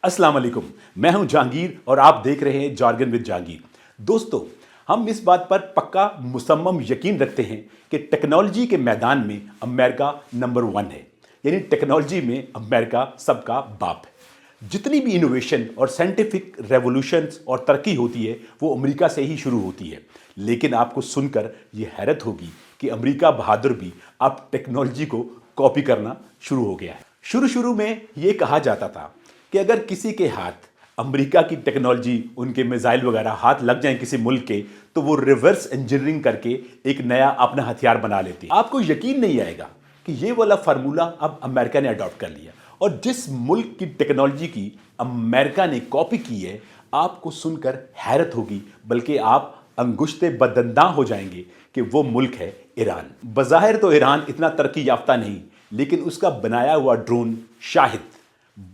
अस्सलाम वालेकुम, मैं हूं जहांगीर और आप देख रहे हैं जार्गन विद जहांगीर। दोस्तों, हम इस बात पर पक्का मुसम्मम यकीन रखते हैं कि टेक्नोलॉजी के मैदान में अमेरिका नंबर 1 है। यानी टेक्नोलॉजी में अमेरिका सबका बाप है। जितनी भी इनोवेशन और साइंटिफिक रेवोल्यूशंस और तरक्की होती है वो अमेरिका से ही शुरू होती है। लेकिन आपको सुनकर ये हैरत होगी कि अमेरिका बहादुर भी अब टेक्नोलॉजी को कॉपी करना शुरू हो गया है। शुरू में ये कहा जाता था कि अगर किसी के हाथ अमेरिका की टेक्नोलॉजी, उनके मिसाइल वगैरह हाथ लग जाएं किसी मुल्क के, तो वो रिवर्स इंजीनियरिंग करके एक नया अपना हथियार बना लेते हैं। आपको यकीन नहीं आएगा कि ये वाला फार्मूला अब अमेरिका ने अडॉप्ट कर लिया और जिस मुल्क की टेक्नोलॉजी की अमेरिका ने कॉपी की है, आपको सुनकर हैरत होगी, बल्कि आप अंगुश्ते बदंदा हो जाएंगे कि वो मुल्क है ईरान। बज़ाहिर तो ईरान इतना तरक्की याफ्ता नहीं, लेकिन उसका बनाया हुआ ड्रोन शाहिद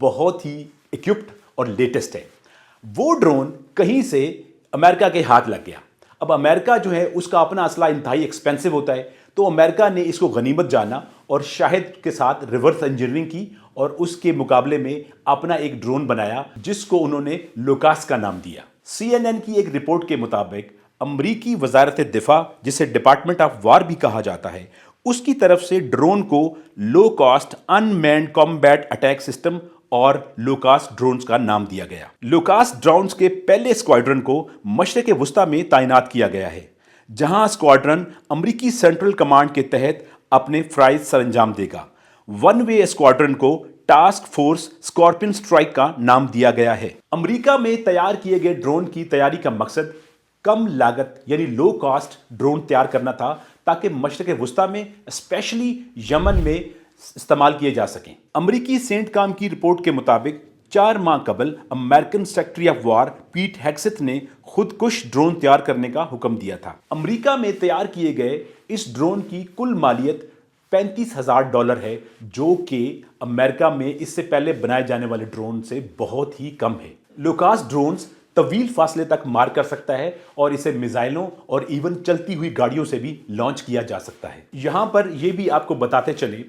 बहुत ही इक्विप्ड और लेटेस्ट है। वो ड्रोन कहीं से अमेरिका के हाथ लग गया। अब अमेरिका जो है उसका अपना असला इंतहाई एक्सपेंसिव होता है, तो अमेरिका ने इसको गनीमत जाना और शाहिद के साथ रिवर्स इंजीनियरिंग की और उसके मुकाबले में अपना एक ड्रोन बनाया जिसको उन्होंने लोकास का नाम दिया। CNN की एक रिपोर्ट के मुताबिक अमरीकी वजारत दिफा, जिसे डिपार्टमेंट ऑफ वार भी कहा जाता है, उसकी तरफ से ड्रोन को low cost unmanned combat attack system और लोकास ड्रोन्स का नाम दिया गया। लोकास ड्रोन्स के पहले स्क्वाड्रन को मशरक़ वुस्ता में तैनात किया गया है, जहां स्क्वाड्रन अमरीकी सेंट्रल कमांड के तहत अपने फ़राइज़ सरअंजाम देगा। वन वे स्क्वाड्रन को टास्क फोर्स स्कॉर्पियन स्ट्राइक का नाम दिया गया है। अमेरिका में तैयार किए गए ड्रोन की तैयारी का मकसद कम लागत यानी लो कॉस्ट ड्रोन तैयार करना था, ताकि मशरक़ वुस्ता में स्पेशली यमन में इस्तेमाल किए जा सकें। अमरीकी सेंट काम की रिपोर्ट के मुताबिक 4 माह कबल अमेरिकन सेक्रेटरी ऑफ वार पीट हेग्सेथ ने खुदकुश ड्रोन तैयार करने का हुक्म दिया था। अमेरिका में तैयार किए गए इस ड्रोन की कुल मालियत $35,000 है, जो कि अमेरिका में इससे पहले बनाए जाने वाले ड्रोन से बहुत ही कम है। लोकास ड्रोन्स तवील फासले तक मार कर सकता है और इसे मिसाइलों और इवन चलती हुई गाड़ियों से भी लॉन्च किया जा सकता है। यहां पर यह भी आपको बताते चले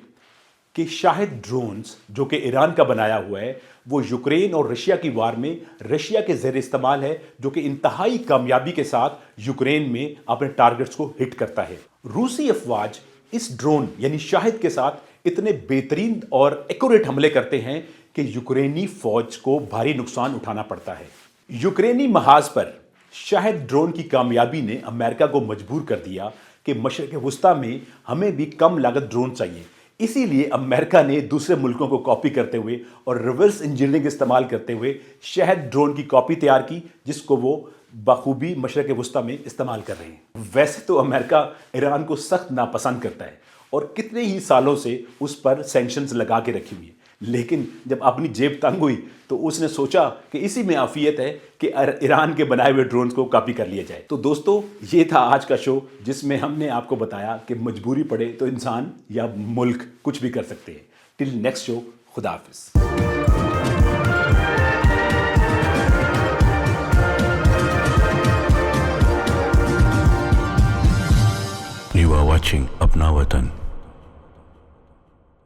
कि शाहिद ड्रोन्स जो कि ईरान का बनाया हुआ है, वो यूक्रेन और रशिया की वार में रशिया के ज़ेर इस्तेमाल है, जो कि इंतहाई कामयाबी के साथ यूक्रेन में अपने टारगेट्स को हिट करता है। रूसी अफवाज इस ड्रोन यानी शाहिद के साथ इतने बेहतरीन और एक्यूरेट हमले करते हैं कि यूक्रेनी फौज को भारी नुकसान उठाना पड़ता है। यूक्रेनी महाज पर शाहिद ड्रोन की कामयाबी ने अमेरिका को मजबूर कर दिया कि मशरक़ वुस्ता में हमें भी कम लागत ड्रोन चाहिए। इसीलिए अमेरिका ने दूसरे मुल्कों को कॉपी करते हुए और रिवर्स इंजीनियरिंग इस्तेमाल करते हुए शाहिद ड्रोन की कॉपी तैयार की, जिसको वो बखूबी मशरक़ वुस्ता में इस्तेमाल कर रहे हैं। वैसे तो अमेरिका ईरान को सख्त नापसंद करता है और कितने ही सालों से उस पर सैंक्शंस लगा के रखी हुई है, लेकिन जब अपनी जेब तंग हुई तो उसने सोचा कि इसी में आफियत है कि ईरान के बनाए हुए ड्रोन्स को कॉपी कर लिया जाए। तो दोस्तों, ये था आज का शो, जिसमें हमने आपको बताया कि मजबूरी पड़े तो इंसान या मुल्क कुछ भी कर सकते हैं। टिल नेक्स्ट शो, खुदा हाफिज। You are watching अपना वतन।